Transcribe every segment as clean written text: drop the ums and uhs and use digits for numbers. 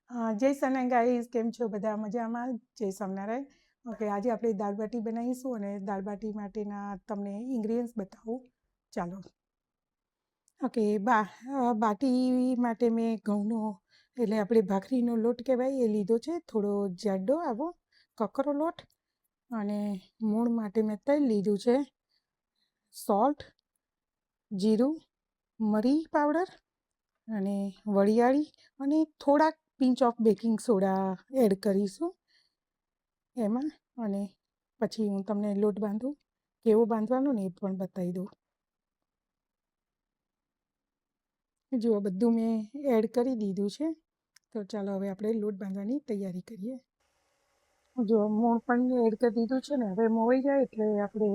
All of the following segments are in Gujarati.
જય સ્વામિનારાયણ ગાઈસ, કેમ છો બધા? મજામાં? જય સ્વામિનારાયણ. ઓકે, આજે આપણે દાળ બાટી બનાવીશું અને દાળ બાટી માટેના તમને ઇન્ગ્રીડિયન્ટ્સ બતાવું. ચાલો. ઓકે, બાટી માટે મેં ઘઉંનો એટલે આપણે ભાખરીનો લોટ કહેવાય એ લીધો છે, થોડો જાડો આવો કકરો લોટ. અને મૂળ માટે મેં તેલ લીધું છે, સોલ્ટ, જીરું, મરી પાવડર અને વરિયાળી અને થોડાક pinch of baking soda add કરીશું એમાં. અને પછી હું તમને લોટ બાંધું કેવો બાંધવાનો ને એ પણ બતાવી દઉં. જુઓ, બધું મેં એડ કરી દીધું છે, તો ચાલો હવે આપણે લોટ બાંધવાની તૈયારી કરીએ. જો મૂળ પણ એડ કરી દીધું છે ને, હવે મોવાઈ જાય એટલે આપણે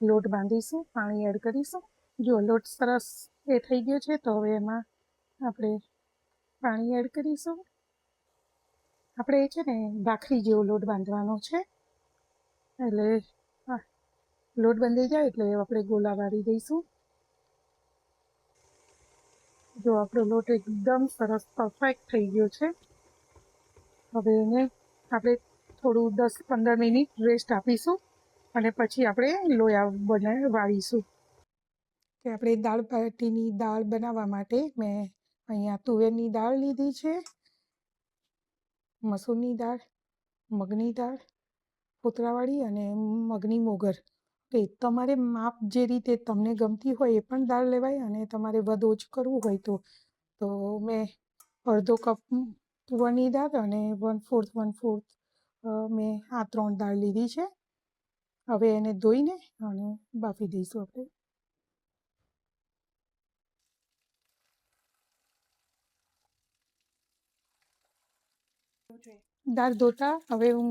લોટ બાંધીશું, પાણી એડ કરીશું. જો લોટ સરસ એ થઈ ગયો છે, તો હવે એમાં આપણે પાણી એડ કરીશું. આપણે છે ને ભાખરી જેવો લોટ બાંધવાનો છે, એટલે લોટ બંધાઈ જાય એટલે આપણે ગોલા વાળી દઈશું. જો આપણો લોટ એકદમ સરસ પરફેક્ટ થઈ ગયો છે. હવે એને આપણે થોડું 10-15 મિનિટ રેસ્ટ આપીશું અને પછી આપણે લોયા વાળીશું. કે આપણે દાળ બાટીની દાળ બનાવવા માટે મેં અહીંયા તુવેરની દાળ લીધી છે, મસૂરની દાળ, મગની દાળ ફોતરાવાળી અને મગની મોગર. કે તમારે માપ જે રીતે તમને ગમતી હોય એ પણ દાળ લેવાય, અને તમારે વધ ઓછું કરવું હોય તો મેં અડધો કપ તુવેરની દાળ અને 1/4 મેં આ 3 દાળ લીધી છે. હવે એને ધોઈને અને બાફી દઈશું આપણે. દાળ ધોતા હવે હું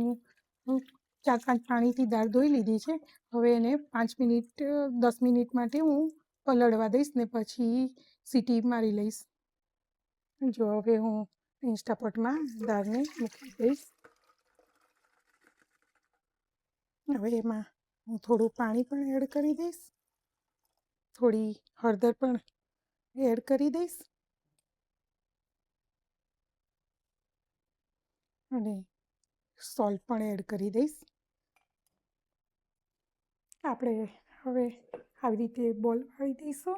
4-5 પાણીથી દાળ ધોઈ લીધી છે. હવે એને 5 મિનિટ 10 મિનિટ માટે હું પલળવા દઈશ ને પછી સીટી મારી લઈશ. જો હવે હું ઇન્સ્ટાપોટમાં દાળને મૂકી દઈશ. હવે એમાં હું થોડું પાણી પણ એડ કરી દઈશ, થોડી હળદર પણ એડ કરી દઈશ અને સોલ્ટ પણ એડ કરી દઈશ. આપણે હવે આવી રીતે બોલ વાળી દઈશું,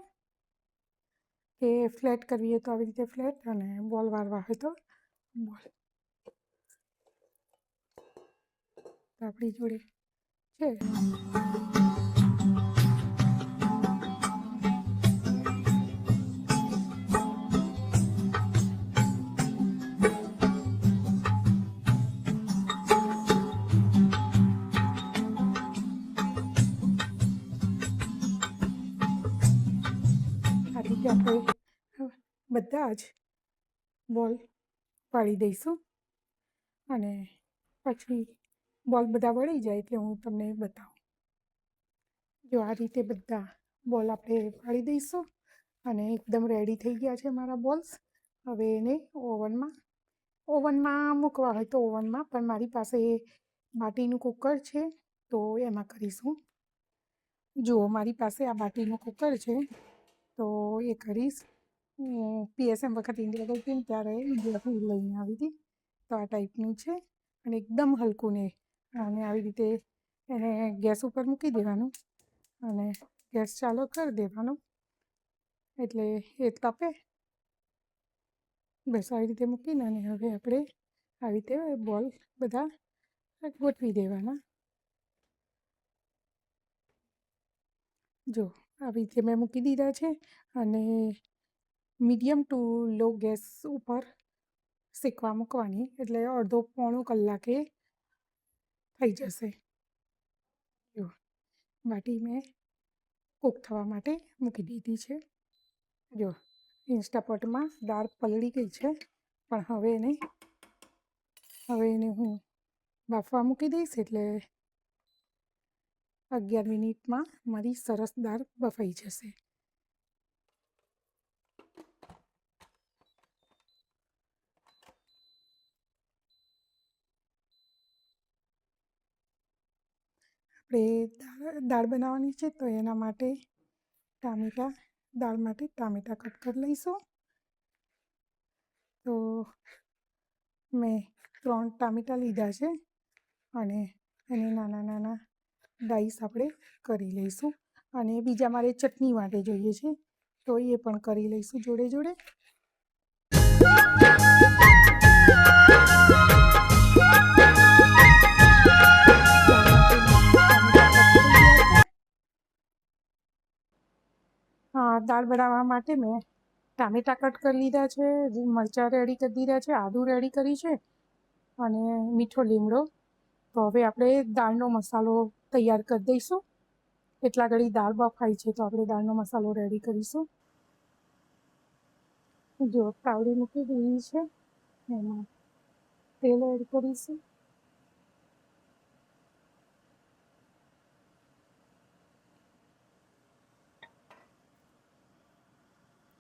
કે ફ્લેટ કરવી હોય તો આવી રીતે ફ્લેટ, અને બોલ વાળવા હોય તો બોલ. આપણી જોડે છે. આ રીતે આપણે બધા જ બોલ પાડી દઈશું અને પછી બોલ બધા વળી જાય એટલે હું તમને બતાવું. જો આ રીતે બધા બોલ આપણે પાડી દઈશું અને એકદમ રેડી થઈ ગયા છે મારા બોલ્સ. હવે એને ઓવનમાં મૂકવા હોય તો ઓવનમાં, પણ મારી પાસે બાટીનું કુકર છે તો એમાં કરીશું. જુઓ, મારી પાસે આ બાટીનું કુકર છે તો એ કરીશ. હું PSM વખત ઇન્ડિયા ગઈ હતી ને ત્યારે ઇન્ડિયાથી લઈને આવી હતી, તો આ ટાઈપનું છે અને એકદમ હલકું ને. અને આવી રીતે એને ગેસ ઉપર મૂકી દેવાનું અને ગેસ ચાલુ કરી દેવાનો એટલે એ તપે. બસ આવી રીતે મૂકીને અને હવે આપણે આવી રીતે બોલ બધા ગોઠવી દેવાના. જો આવી રીતે મેં મૂકી દીધા છે અને મીડિયમ ટુ લો ગેસ ઉપર શેકવા મૂકવાની, એટલે અડધો-પોણો કલાકે થઈ જશે. જો બાટી મેં કૂક થવા માટે મૂકી દીધી છે. જો ઇન્સ્ટાપોટમાં દાળ પલળી ગઈ છે, પણ હવે એને હું બાફવા મૂકી દઈશ એટલે 11 મિનિટમાં મારી સરસ દાળ બફાઈ જશે. આપણે દાળ બનાવવાની છે તો એના માટે દાળ માટે ટામેટાં કટ કરી લઈશું. તો મેં 3 ટામેટાં લીધા છે અને એને નાના નાના ડાઈસ આપણે કરી લઈશું. અને બીજા મારે ચટણી માટે જોઈએ છે તો એ પણ કરી લઈશું જોડે જોડે. દાળ બનાવવા માટે મેં ટામેટાં કટ કરી લીધા છે, મરચાં રેડી કરી દીધા છે, આદું રેડી કરી છે અને મીઠો લીમડો. તો હવે આપણે દાળનો મસાલો તૈયાર કરી દઈશું. એટલા ઘડી દાળ બફાઈ છે તો આપણે દાળનો મસાલો રેડી કરીશું. જો તાવડી મૂકી દીધી છે, એમાં તેલ એડ કરીશું.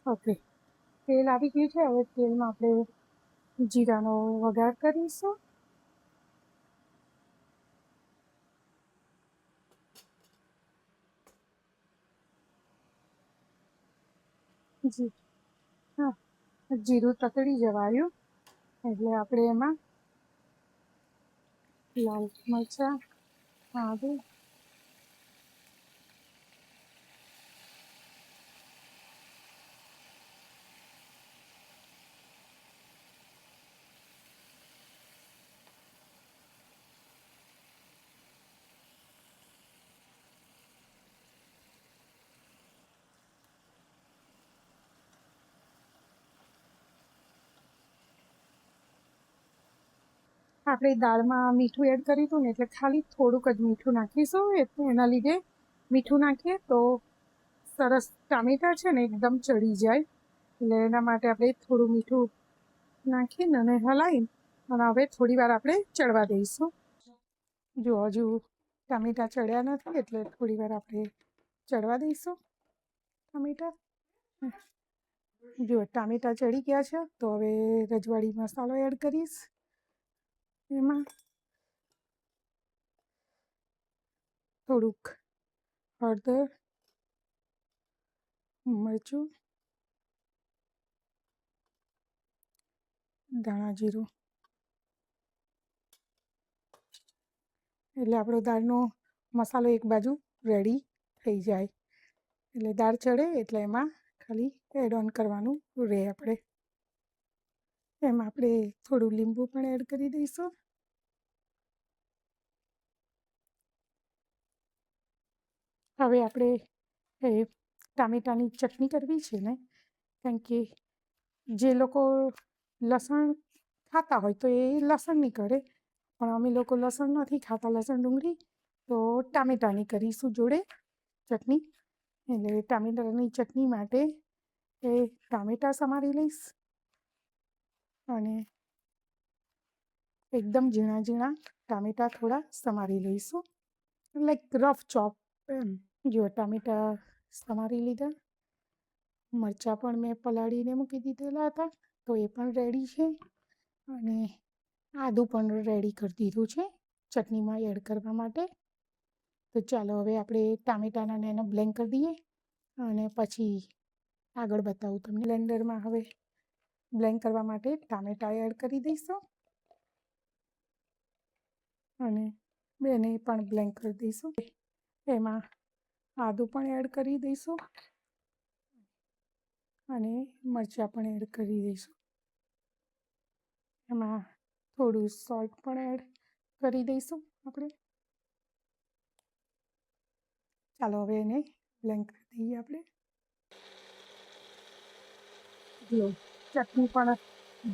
ઓકે, તેલ આવી ગયું છે. હવે તેલમાં આપણે જીરાનો વઘાર કરીશું. જીરું તતડી જવાયું એટલે આપણે એમાં લાલ મરચાં, આદું, આપણે દાળમાં મીઠું એડ કર્યું હતું ને એટલે ખાલી થોડુંક જ મીઠું નાખીશું. એના લીધે મીઠું નાખીએ તો સરસ ટામેટાં છે ને એકદમ ચડી જાય. એટલે એના માટે આપણે થોડું મીઠું નાખીને અને હલાવી અને હવે થોડી વાર આપણે ચડવા દઈશું. જો હજુ ટામેટાં ચડ્યા નથી એટલે થોડી વાર આપણે ચડવા દઈશું ટામેટાં. જો ટામેટાં ચડી ગયા છે તો હવે રજવાડી મસાલો એડ કરીશ. એમાં થોડુંક હળદર, મરચું, ધાણા જીરું એટલે આપણો દાળનો મસાલો એક બાજુ રેડી થઈ જાય. એટલે દાળ ચડે એટલે એમાં ખાલી એડ ઓન કરવાનું રહે. આપણે એમાં આપણે થોડું લીંબુ પણ એડ કરી દઈશું. હવે આપણે ટામેટાની ચટણી કરવી છે ને, કારણ કે જે લોકો લસણ ખાતા હોય તો એ લસણની કરે, પણ અમે લોકો લસણ નથી ખાતા, લસણ ડુંગળી, તો ટામેટાની કરીશું જોડે ચટણી. એટલે ટામેટાની ચટણી માટે એ ટામેટાં સમારી લઈશ અને એકદમ ઝીણા ઝીણા ટામેટાં થોડા સમારી લઈશું, લાઈક રફ ચોપ એમ. જો ટામેટાં સમારી લીધા. મરચાં પણ મેં પલાળીને મૂકી દીધેલા હતા તો એ પણ રેડી છે અને આદું પણ રેડી કરી દીધું છે ચટણીમાં એડ કરવા માટે. તો ચાલો હવે આપણે ટામેટાના એને બ્લેન્ડ કરી દઈએ અને પછી આગળ બતાવું તમને. બ્લેન્ડરમાં હવે બ્લેન્ડ કરવા માટે ટામેટાં એડ કરી દઈશું અને બેને પણ બ્લેન્ડ કરી દઈશું. એમાં આદું પણ એડ કરી દઈશું અને મરચાં પણ એડ કરી દઈશું. એમાં થોડું સોલ્ટ પણ એડ કરી દઈશું આપણે. ચાલો હવે એને બ્લેન્ડ કરી દઈએ આપણે. જો ચટણી પણ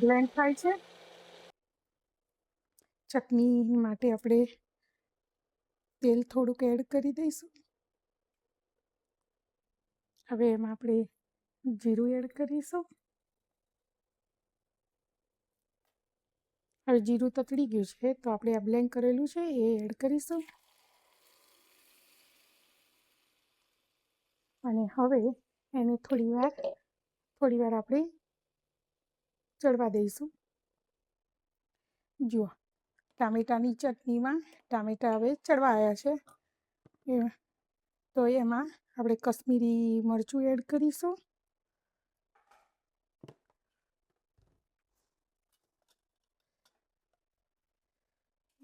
બ્લેન્ડ થાય છે. ચટણી માટે આપણે તેલ થોડુંક એડ કરી દઈશું. હવે એમાં આપણે જીરું એડ કરીશું. હવે જીરું તતડી ગયું છે તો આપણે આ બ્લેન્ડ કરેલું છે એ એડ કરીશું અને હવે એને થોડી વાર આપણે ચડવા દઈશું. જુઓ ટામેટાની ચટણીમાં ટામેટાં હવે ચડવા આવ્યા છે. તો એમાં આપણે કશ્મીરી મરચું એડ કરીશું.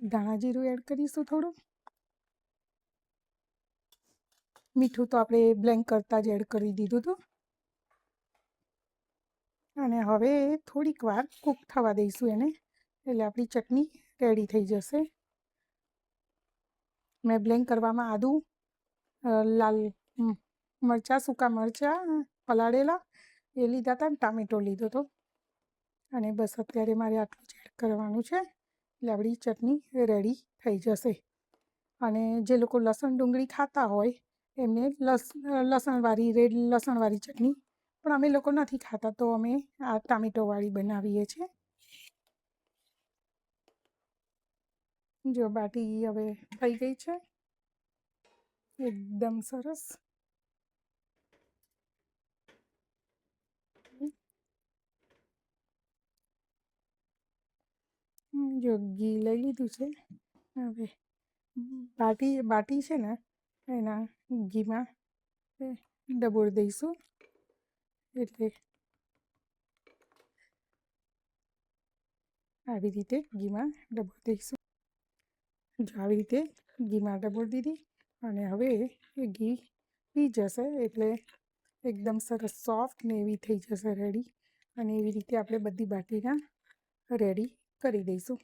ધાણા જીરું એડ કરીશું થોડું. મીઠું તો આપણે બ્લેન્ક કરતાં જ એડ કરી દીધું હતું. અને હવે થોડીક વાર કૂક થવા દઈશું એને, એટલે આપણી ચટણી રેડી થઈ જશે. મેં બ્લેન્ક કરવામાં આદું, લાલ મરચાં, સૂકા મરચાં પલાળેલા એ લીધા હતા, ટામેટો લીધો હતો. અને બસ અત્યારે મારે આટલું જ એડ કરવાનું છે, એટલે આપણી ચટણી રેડી થઈ જશે. અને જે લોકો લસણ ડુંગળી ખાતા હોય એમને લસણવાળી રેડ લસણવાળી ચટણી, પણ અમે લોકો નથી ખાતા તો અમે આ ટામેટોવાળી બનાવીએ છીએ. જો બાટી હવે થઈ ગઈ છે એકદમ સરસ. જો ઘી લઈ લીધું છે. હવે બાટી છે ને એના ઘીમાં ડબોળી દઈશું, એટલે આવી રીતે ઘીમાં ડબોળી દઈશું. જો આવી રીતે ઘીમાં ડબોળી દીધી અને હવે એ ઘી પી જશે એટલે એકદમ સરસ સોફ્ટ ને એવી થઈ જશે રેડી. અને એવી રીતે આપણે બધી બાટીના રેડી કરી દઈશું.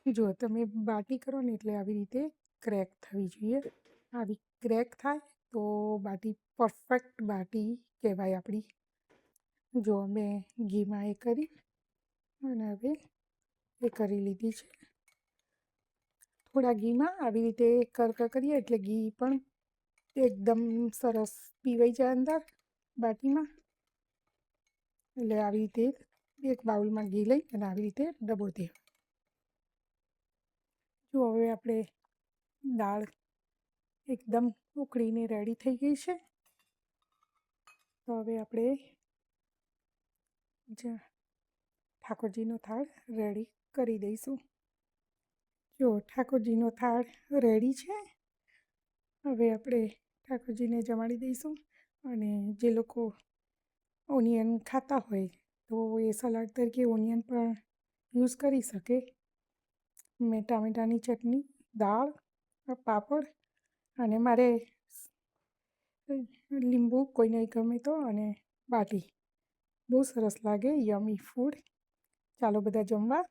જો તમે બાટી કરો ને એટલે આવી રીતે ક્રેક થવી જોઈએ. આવી ક્રેક થાય તો બાટી પરફેક્ટ બાટી કહેવાય આપણી. જો મેં ઘીમાં એ કરી અને હવે એ કરી લીધી છે. થોડા ઘીમાં આવી રીતે કરકર કરીએ એટલે ઘી પણ એકદમ સરસ પીવાઈ જાય અંદર બાટીમાં. એટલે આવી રીતે એક બાઉલમાં ઘી લઈ અને આવી રીતે ડબોળી દે. જો હવે આપણે દાળ એકદમ ઉકળીને રેડી થઈ ગઈ છે. તો હવે આપણે ઠાકોરજીનો થાળ રેડી કરી દઈશું. જો ઠાકોરજીનો થાળ રેડી છે. હવે આપણે ઠાકોરજીને જમાડી દઈશું. અને જે લોકો ઓનિયન ખાતા હોય તો એ સલાડ તરીકે ઓનિયન પણ યુઝ કરી શકે. મેં ટામેટાની ચટણી, દાળ, પાપડ અને મારે લીંબુ કોઈને ગમે તો, અને બાટી બહુ સરસ લાગે. યમી ફૂડ. ચાલો બધા જમવા.